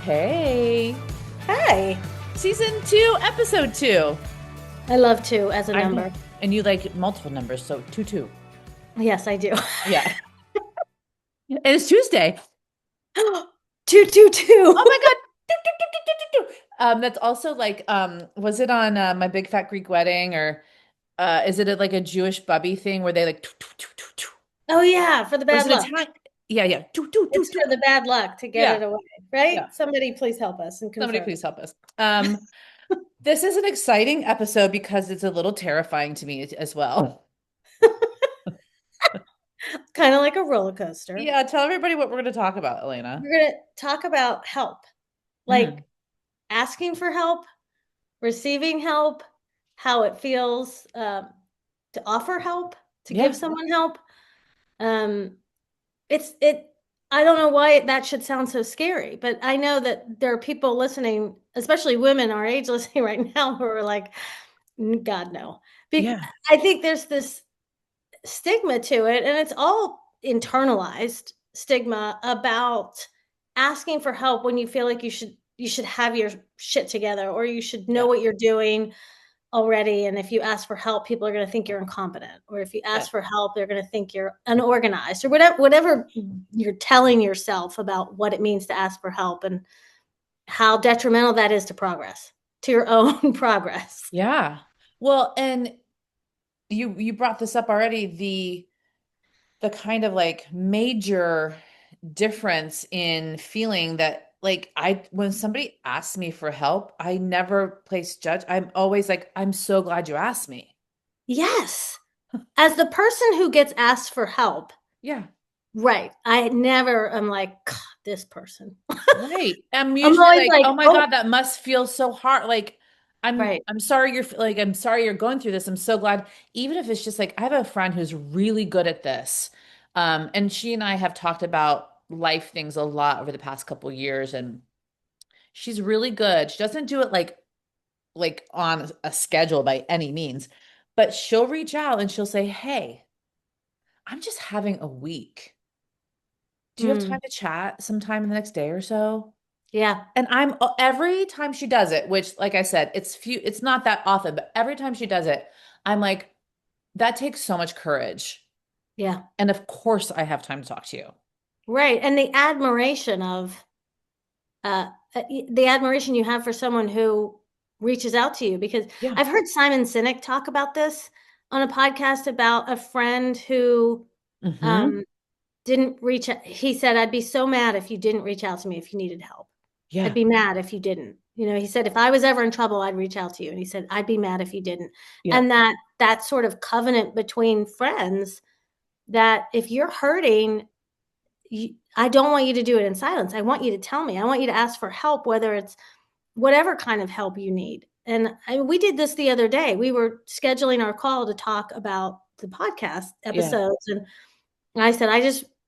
Hey, Hi. season 2, episode 2. I love two as a I know. number. And you like multiple numbers, so 2 2. Yes, I do. Yeah. And it's Tuesday. Two, two, two. Oh my God. Do, do, do, do, do, do, do. That's also like, was it on My Big Fat Greek Wedding, or is it like a Jewish bubby thing where they like, Oh yeah, for the or is bad it luck. Italian? Yeah, yeah. Do, do, do, It's do. for the bad luck to get Yeah, it away, right? yeah. Somebody please help us and Somebody confirm. please help us. This is an exciting episode because it's a little terrifying to me as well. Kind of like a roller coaster. Yeah, tell everybody what we're going to talk about, Elena. We're going to talk about help, Mm, like asking for help, receiving help, how it feels to offer help, to give yeah. someone help. Um, It's it I don't know why that should sound so scary, but I know that there are people listening, especially women our age listening right now who are like, God, no." Yeah. I think there's this stigma to it, and it's all internalized stigma about asking for help when you feel like you should have your shit together or you should know Yeah. what you're doing already, and if you ask for help, people are gonna think you're incompetent, or if you Yeah. ask for help, they're gonna think you're unorganized, or whatever you're telling yourself about what it means to ask for help and how detrimental that is to progress, to your own progress. Yeah. Well, and you brought this up already, the kind of like major difference in feeling that like I when somebody asks me for help, I never place judge. I'm always like, I'm so glad you asked me. Yes. As the person who gets asked for help, Yeah. right, I never am like, "God, this person." Right. I'm I'm usually always like, like, oh my "Oh." God, that must feel so hard. Like Right. I'm sorry I'm sorry you're going through this. I'm so glad. Even if it's just like I have a friend who's really good at this. And she and I have talked about life things a lot over the past couple years, and she's really good. She doesn't do it like on a schedule by any means, but she'll reach out and she'll say, "Hey, I'm just having a week. Do you have time Mm, to chat sometime in the next day or so?" yeah, And I'm every time she does it, which like I said, it's not that often, but every time she does it, I'm like, that takes so much courage. yeah, And of course I have time to talk to you. right, and the admiration of the admiration you have for someone who reaches out to you because Yeah. I've heard Simon Sinek talk about this on a podcast about a friend who Hmm. um, didn't reach out. He said, I'd be so mad if you didn't reach out to me if you needed help. I'd Yeah. be mad if you didn't. You know, he said, if I was ever in trouble, I'd reach out to you. And he said, I'd be mad if you didn't. Yeah. And that sort of covenant between friends that if you're hurting, I don't want you to do it in silence. I want you to tell me. I want you to ask for help, whether it's whatever kind of help you need. And we did this the other day. We were scheduling our call to talk about the podcast Yeah. episodes, and I said,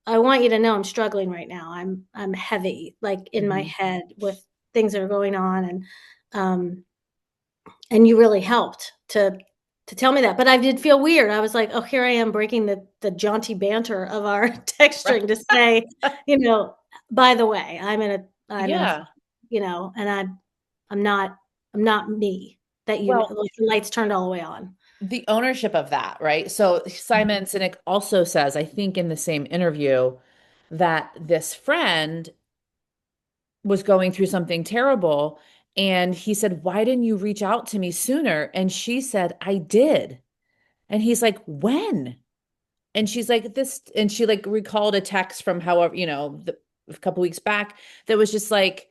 I want you to know I'm struggling right now. I'm heavy, like in my Hmm. head with things that are going on, and you really helped to tell me that. But I did feel weird. I was like, oh, here I am breaking the jaunty banter of our text Right. string to say, you know, by the way, I'm in a Yeah. and I'm not I'm not me that Well, like the lights turned all the way on. the ownership of that, right? So Simon Sinek also says, I think in the same interview, that this friend was going through something terrible. And he said, why didn't you reach out to me sooner? And she said, I did. And he's like, when? And she's like, this, and she like recalled a text from however, a couple weeks back that was just like,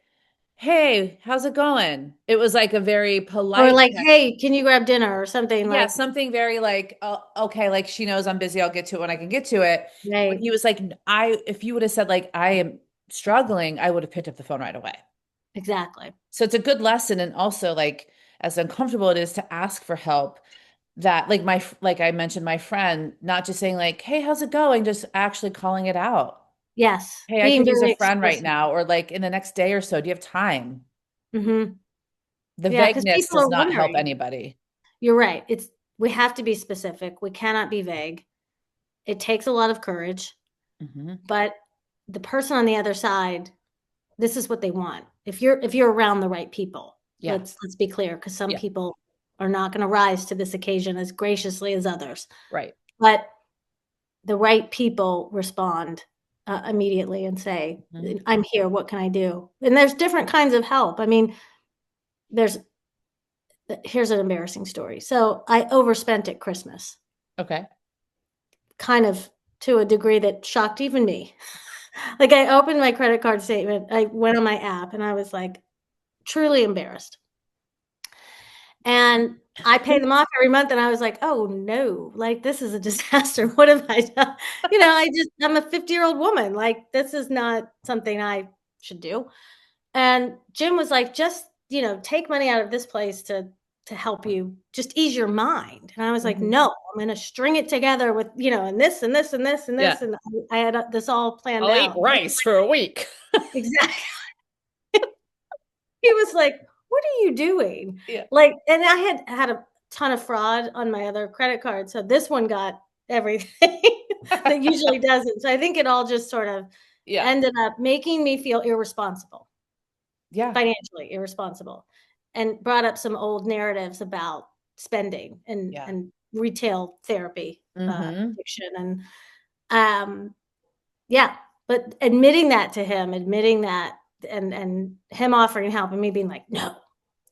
hey, how's it going? It was like a very Or polite like, text. "Hey, can you grab dinner?" or something Yeah, like. something very like, oh, okay, like she knows I'm busy. I'll get to it when I can get to it. When Right. he was like, if you would have said like, I am struggling, I would have picked up the phone right away. Exactly. So it's a good lesson. And also like, as uncomfortable it is to ask for help, that like like I mentioned, my friend, not just saying like, hey, how's it going? Just actually calling it out. Yes, Hey, I being could use a very friend right explicit. now, or like in the next day or so, do you have time? Mhm. The Yeah, because vagueness people does are not help wondering. anybody. You're right, we have to be specific, we cannot be vague. It takes a lot of courage, Hmm. but the person on the other side, this is what they want. if you're around the right people. Yeah. Let's be clear, because some Yeah. people are not gonna rise to this occasion as graciously as others. Right. But the right people respond, immediately and say, Mhm. "I'm here, what can I do?" And there's different kinds of help. I mean, there's here's an embarrassing story. So, I overspent at Christmas, Okay. kind of to a degree that shocked even me. Like, I opened my credit card statement, I went on my app, and I was, like, truly embarrassed. And I pay them off every month, and I was like, "Oh, no, like, this is a disaster. What have I done?" I'm a 50-year-old woman, like, this is not something I should do. And Jim was like, "Just, take money out of this place to help you just ease your mind." And I was like, Mhm. "No, I'm gonna string it together with, and this and this and this and Yeah. this," and I had, this all planned I'll eat out. rice for a week. Exactly. He was like, "What are you doing?" Yeah. Like, and I had a ton of fraud on my other credit card, so this one got everything that usually doesn't. So I think it all just sort of Yeah. ended up making me feel irresponsible, Yeah. financially irresponsible, and brought up some old narratives about spending and Yeah. retail therapy, Mhm. addiction, and, um yeah, but admitting that to him, admitting that, and him offering help and me being like, "No,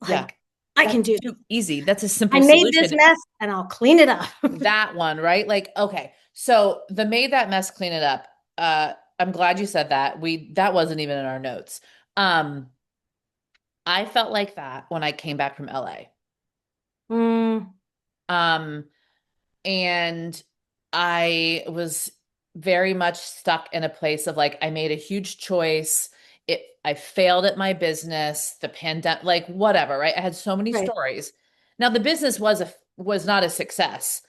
Yeah. like, I can That's do too this. easy. That's a I simple made this solution. mess and I'll clean it up." That one, right? Like, okay. So the made that mess, clean it up. I'm glad you said that. That wasn't even in our notes. Um, I felt like that when I came back from LA. Mm, Um, and I was very much stuck in a place of like I made a huge choice. I failed at my business, the pandemic, like whatever, right? I had so many right. stories. Now the business was not a success.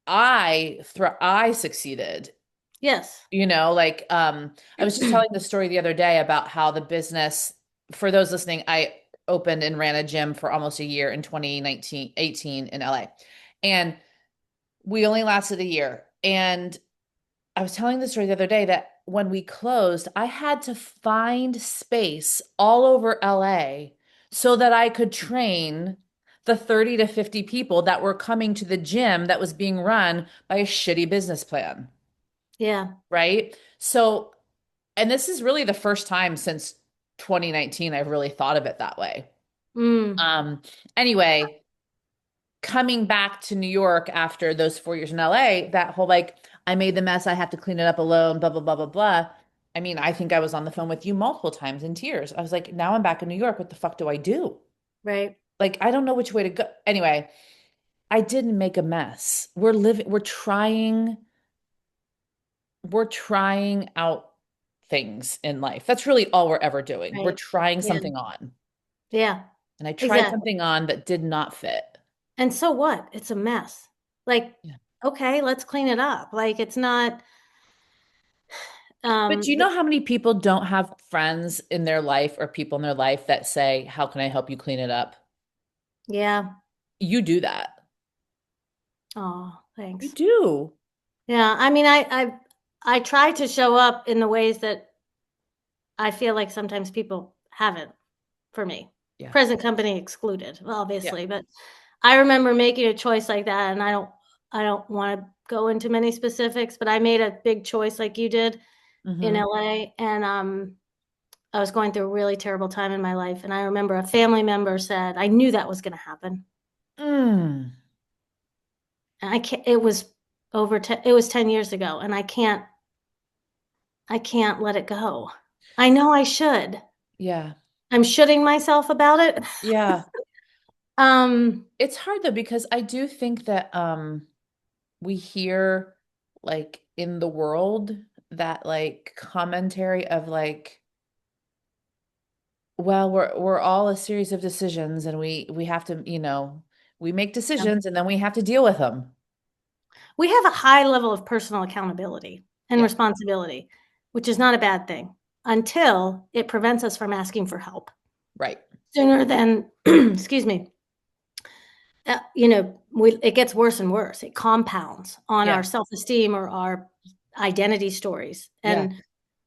I succeeded. Yes. Like I was just telling the story the other day about how the business, for those listening, I opened and ran a gym for almost a year in 2019, 18 in LA. And we only lasted a year. And I was telling the story the other day that when we closed, I had to find space all over LA so that I could train the 30 to 50 people that were coming to the gym that was being run by a shitty business plan, Yeah. right? So, and this is really the first time since 2019 I've really thought of it that way. Mm, Um, anyway, coming back to New York after those 4 years in LA, that whole like, I made the mess, I have to clean it up alone, blah, blah, blah, blah, blah. I mean, I think I was on the phone with you multiple times in tears. I was like, now I'm back in New York. What the fuck do I do? right, Like, I don't know which way to go. Anyway, I didn't make a mess. We're trying out things in life. That's really all we're ever doing. We're right. trying Yeah. something on. Yeah. And I tried Exactly. something on that did not fit. And so what? It's a mess. Like, Yeah. okay, let's clean it up. Like, it's not, But do you the know how many people don't have friends in their life or people in their life that say, how can I help you clean it up? yeah. You do that. Oh, You thanks. do. Yeah, I mean, I try to show up in the ways that I feel like sometimes people haven't for me. Yeah. Present company excluded, Yeah. obviously, but I remember making a choice like that, and I don't wanna go into many specifics, but I made a big choice like you did in Mm-hmm. LA, and, I was going through a really terrible time in my life, and I remember a family member said, "I knew that was gonna happen." Mm. And I can't it was it was 10 years ago, and I can't let it go. I know I should. Yeah. I'm shoulding myself about it. Yeah. Um, It's hard though, because I do think that we hear like in the world that like commentary of like, well, we're all a series of decisions and we have to, we make yeah. decisions and then we have to deal with them. We have a high level of personal accountability and Yeah. responsibility, which is not a bad thing, until it prevents us from asking for help Right. sooner than excuse me, it gets worse and worse. It compounds on Yeah. our self-esteem or our identity stories, Yeah. and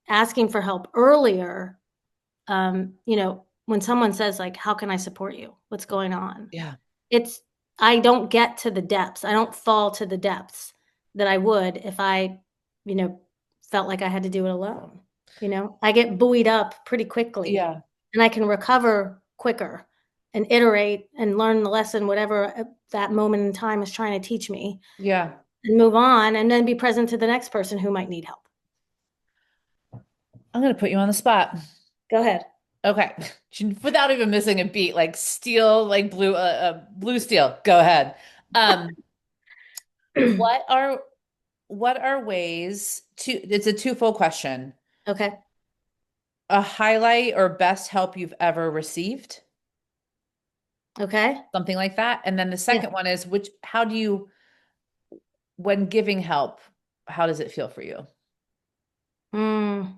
asking for help earlier, when someone says like, "How can I support you? What's going on?" Yeah. It's I don't get to the depths. I don't fall to the depths that I would if I, you know, felt like I had to do it alone. I get buoyed up pretty quickly Yeah. and I can recover quicker and iterate and learn the lesson, whatever that moment in time is trying to teach me, Yeah. and move on and then be present to the next person who might need help. I'm gonna put you on the spot. Go ahead. Okay. Without even missing a beat, like steel, like blue steel. Go ahead. Um, what are what are ways to, it's a twofold question. Okay. A highlight or best help you've ever received, Okay. something like that. And then the Yeah. second one is how do you, when giving help, how does it feel for you? Mm.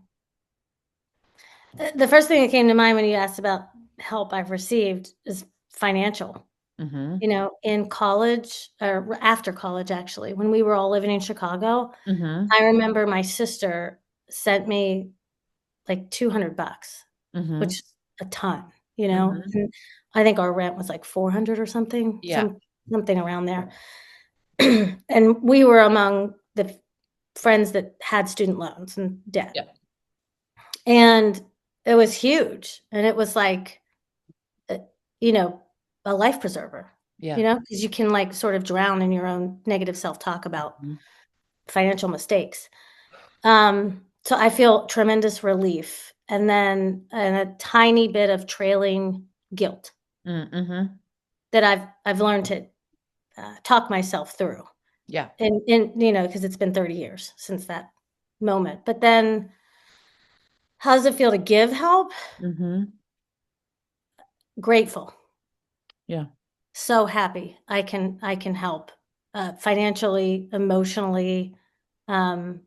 The first thing that came to mind when you asked about help I've received is financial. Mm-hmm. In college or after college, actually, when we were all living in Chicago, Mm-hmm. I remember my sister sent me like 200 bucks, Mm-hmm. which is a ton, Mm-hmm. and I think our rent was like 400 or something, Yeah. something around there. And we were among the friends that had student loans and debt. Yeah. And it was huge. And it was like, uh, you know, a life preserver, Yeah. because you can like sort of drown in your own negative self-talk about Mhm. financial mistakes. So I feel tremendous relief and a tiny bit of trailing guilt Mm-hmm. that I've learned to talk myself through. Yeah. And because it's been 30 years since that moment. But then how does it feel to give help? Mm-hmm. Grateful. Yeah. So happy I can help, financially, emotionally, um,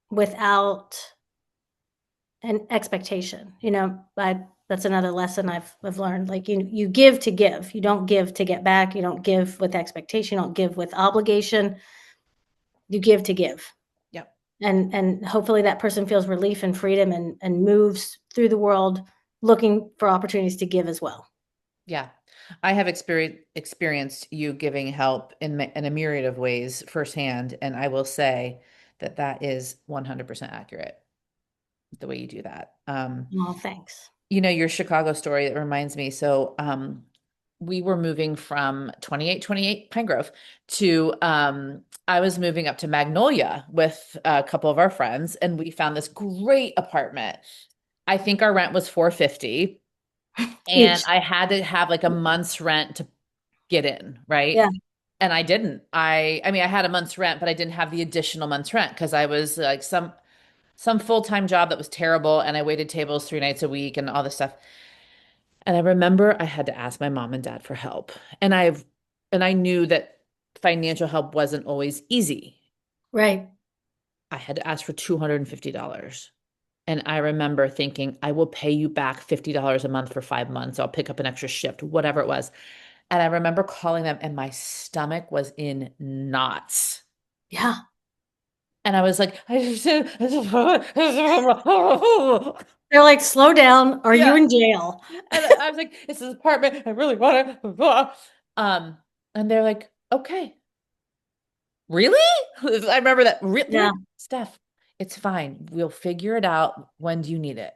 without an expectation. I That's another lesson I've learned. Like you give to give. You don't give to get back. You don't give with expectation. You don't give with obligation. You give to give. Yeah. And hopefully that person feels relief and freedom and moves through the world looking for opportunities to give as well. Yeah. I have experienced you giving help in a myriad of ways firsthand, and I will say that that is 100% accurate, the way you do that. Oh, thanks. Your Chicago story, that reminds me. So, we were moving from 2828 Pine Grove to, I was moving up to Magnolia with a couple of our friends, and we found this great apartment. I think our rent was 450, and Each. I had to have like a month's rent to get in, right? Yeah. And I didn't. I mean, I had a month's rent, but I didn't have the additional month's rent because I was like some full-time job that was terrible, and I waited tables 3 nights a week and all this stuff. And I remember I had to ask my mom and dad for help. And I knew that financial help wasn't always easy. Right. I had to ask for $250. And I remember thinking, I will pay you back $50 a month for 5 months. I'll pick up an extra shift, whatever it was. And I remember calling them, and my stomach was in knots. Yeah. And I was like, They're like, "Slow down. Are you yeah. in jail?" And I was like, it's this apartment. I really want to. And they're like, okay, really? I remember that. Yeah. Steph, it's fine. We'll figure it out. When do you need it?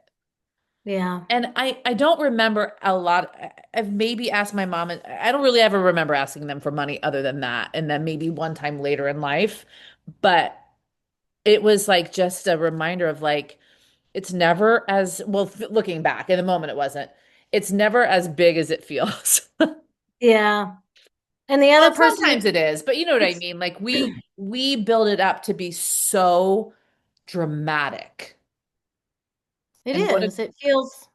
Yeah. And I don't remember a lot. I've maybe asked my mom, and I don't really ever remember asking them for money other than that. And then maybe one time later in life. But it was like just a reminder of like, it's never as well, looking back in the moment, it wasn't. It's never as big as it feels. Yeah. And the other Well, person sometimes it is, but you know what I it's mean? Like we build it up to be so dramatic. it And is. It feels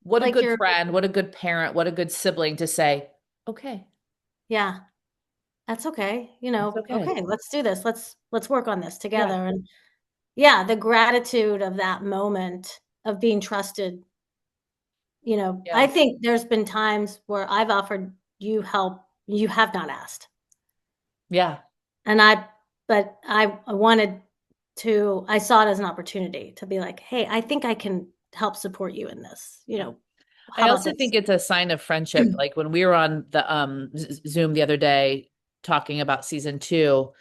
what a like good you're friend, what a good parent, what a good sibling to say, okay, yeah, that's okay. it's okay. "Okay, let's do this. Let's work on this Yeah. together." And yeah, the gratitude of that moment of being trusted, I Yeah. think there's been times where I've offered you help you have not asked. Yeah. And I wanted I saw it as an opportunity to be like, "Hey, I think I can help support you in this. Yeah. How I about also this? think it's a sign of friendship. Like when we were on the Zoom the other day talking about season 2,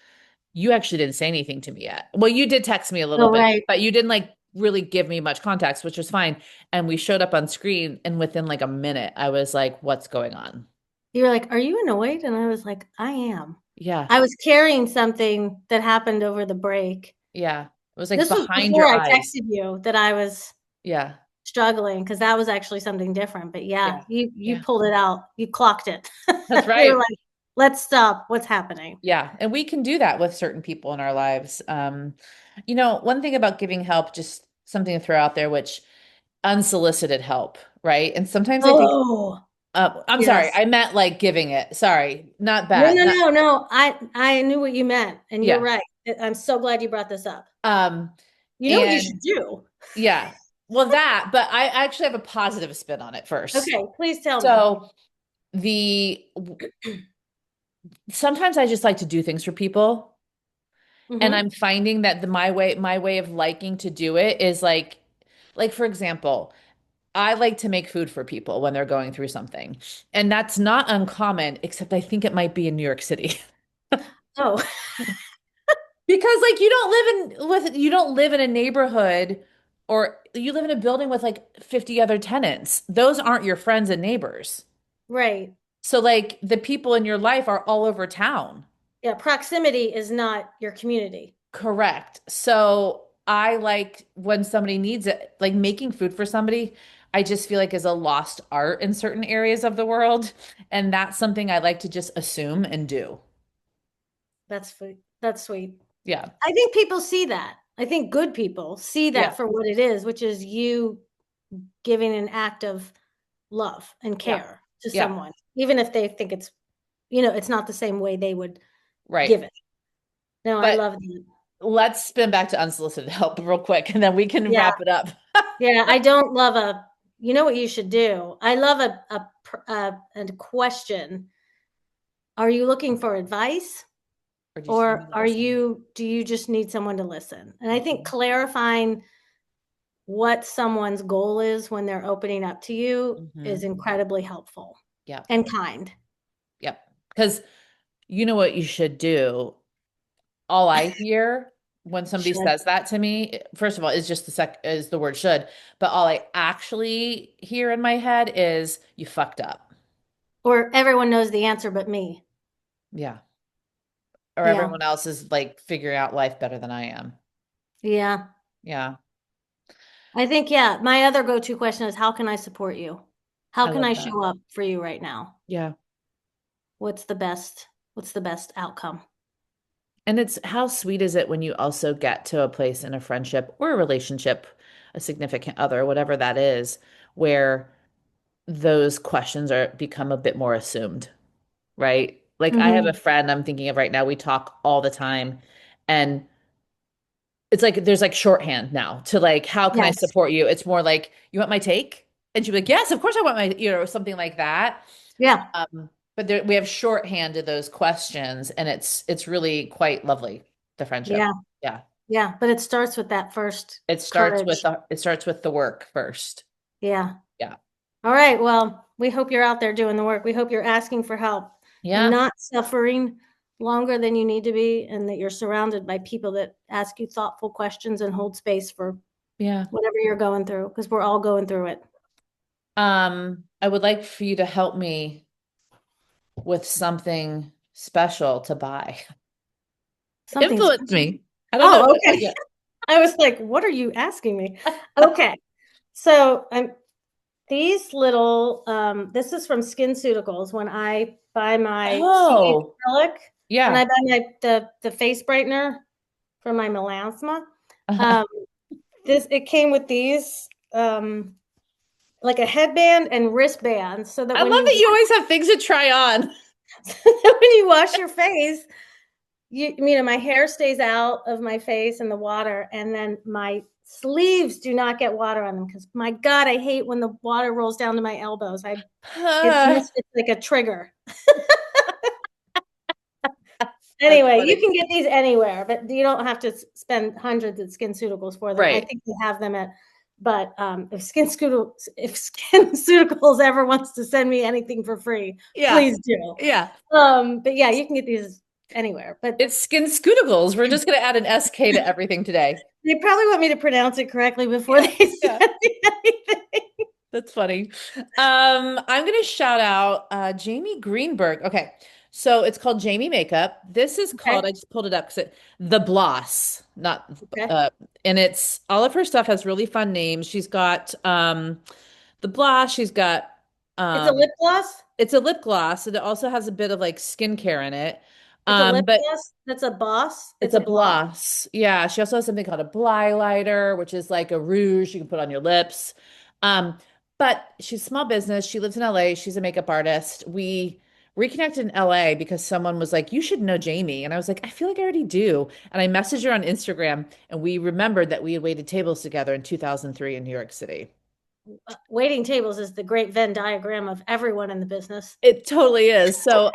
you actually didn't say anything to me yet. Well, you did text me a little Oh, bit, right. but you didn't like really give me much context, which was fine. And we showed up on screen, and within like a minute, I was like, "What's going on?" You were like, "Are you annoyed?" And I was like, "I am." Yeah, I was carrying something that happened over the break. yeah. It was like This was behind before your I eyes. texted you that I was Yeah, struggling because that was actually something different. But yeah, yeah, you yeah. pulled it out. You clocked it. That's You were right. like, "Let's stop. What's happening?" Yeah, and we can do that with certain people in our lives. One thing about giving help, just something to throw out there, which unsolicited help, right? And sometimes I think, Oh, I'm sorry, yes. I meant like giving it. Sorry, not No, bad. no, Not, no, no. I knew what you meant, and you're yeah. right. I'm so glad you brought this up. Um, You know what you should and do? yeah, well, but I actually have a positive spin on it first. Okay, please tell me. So the sometimes I just like to do things for people. And Mhm. I'm finding that my way of liking to do it is like for example, I like to make food for people when they're going through something. And that's not uncommon, except I think it might be in New York City. Oh, Because like you don't live in a neighborhood, or you live in a building with like 50 other tenants. Those aren't your friends and neighbors. right. So like the people in your life are all over town. Yeah, proximity is not your community. Correct. So I like when somebody needs it, like making food for somebody, I just feel like is a lost art in certain areas of the world. And that's something I like to just assume and do. That's sweet. That's sweet. Yeah. I think people see that. I think good people see Yeah. that for what it is, which is you giving an act of love and Yeah. care to Yeah. someone, even if they think it's not the same way they would Right. give it. No, I But love that. let's spin back to unsolicited help real quick and then we can Yeah. wrap it up. Yeah, I don't love you know what you should do? I love a question. Are you looking for advice? Or do you just need me Or to listen? do you just need someone to listen? And I think Mhm. clarifying what someone's goal is when they're opening up to you is Mhm. incredibly helpful Yep. and kind. Yep. Because you know what you should do? All I hear when somebody Should. says that to me, first of all, is just is the word should, but all I actually hear in my head is you fucked up. Or everyone knows the answer but me. Yeah. Or Yeah. everyone else is like figuring out life better than I am. Yeah. Yeah. I think, yeah, my other go-to question is how can I support you? How I can I love that. show up for you right now? Yeah. What's the best outcome? And it's how sweet is it when you also get to a place in a friendship or a relationship, a significant other, whatever that is, where those questions are become a bit more assumed, right? Like I have a Mhm. friend I'm thinking of right now, we talk all the time, and it's like there's like shorthand now to like, how can I Yes. support you? It's more like, you want my take? And she'd be like, yes, of course I want my, something like that. Yeah. But we have shorthand to those questions, and it's really quite lovely, the friendship. Yeah. Yeah. Yeah, but it starts with that first courage. It starts with the work first. Yeah. Yeah. All right, well, we hope you're out there doing the work. We hope you're asking for help and Yeah. not suffering longer than you need to be, and that you're surrounded by people that ask you thoughtful questions and hold space for Yeah. whatever you're going through, because we're all going through it. I would like for you to help me with something special to buy. Something Influence special. me. I don't know Oh, what okay. yet. I was like, "What are you asking me?" Okay. So, these little, this is from SkinCeuticals when I buy my C8 Oh, acrylic, when I yeah. buy the face brightener for my melasma, um, it came with these, like a headband and wristbands so that I love that you always have things to try on. when you wash your face, my hair stays out of my face and the water, and then my sleeves do not get water on them because my God, I hate when the water rolls down to my elbows. It's like a trigger. That's Anyway, you funny. can get these anywhere, but you don't have to spend hundreds at SkinCeuticals for them. I Right. think they have them at But if SkinCeuticals ever wants to send me anything for free, Yeah. please do. Yeah. But yeah, you can get these anywhere. But It's Skin Scootables. We're just going to add an SK to everything today. they probably want me to pronounce it correctly before Yeah. they send Yeah. me anything. That's funny. I'm gonna shout out Jamie Greenberg. Okay, so it's called Jamie Makeup. This is called, Okay. I just pulled it up because the Bloss, not Okay. uh, and it's all of her stuff has really fun names. She's got the Bloss, she's got It's a um lip gloss. it's a lip gloss, and it also has a bit of like skincare in it. It's a lip But gloss. That's a boss. it's It's a a gloss. gloss. Yeah, she also has something called a blylighter, which is like a rouge you can put on your lips. Um, but she's small business. She lives in LA. She's a makeup artist. We reconnected in LA because someone was like, "You should know Jamie." And I was like, "I feel like I already do." And I messaged her on Instagram, and we remembered that we had waited tables together in 2003 in New York City. Waiting tables is the great Venn diagram of everyone in the business. It totally is. So,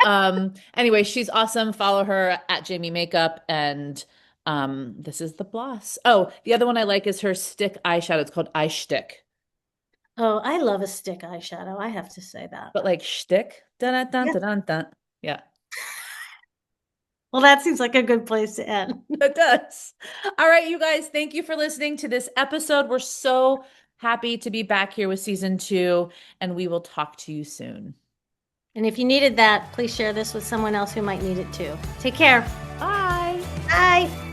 anyway, she's awesome. Follow her at Jamie Makeup, and this is the Bloss. Oh, the other one I like is her stick eyeshadow. It's called Eye Shtick, Oh, I love a stick eyeshadow. I have to say that. but like shtick, dun dun dun Yeah. dun dun. Dun. Yeah, Well, that seems like a good place to end. it does. All right, you guys, thank you for listening to this episode. We're so happy to be back here with season two, and we will talk to you soon. And if you needed that, please share this with someone else who might need it too. Take care. Bye. Bye.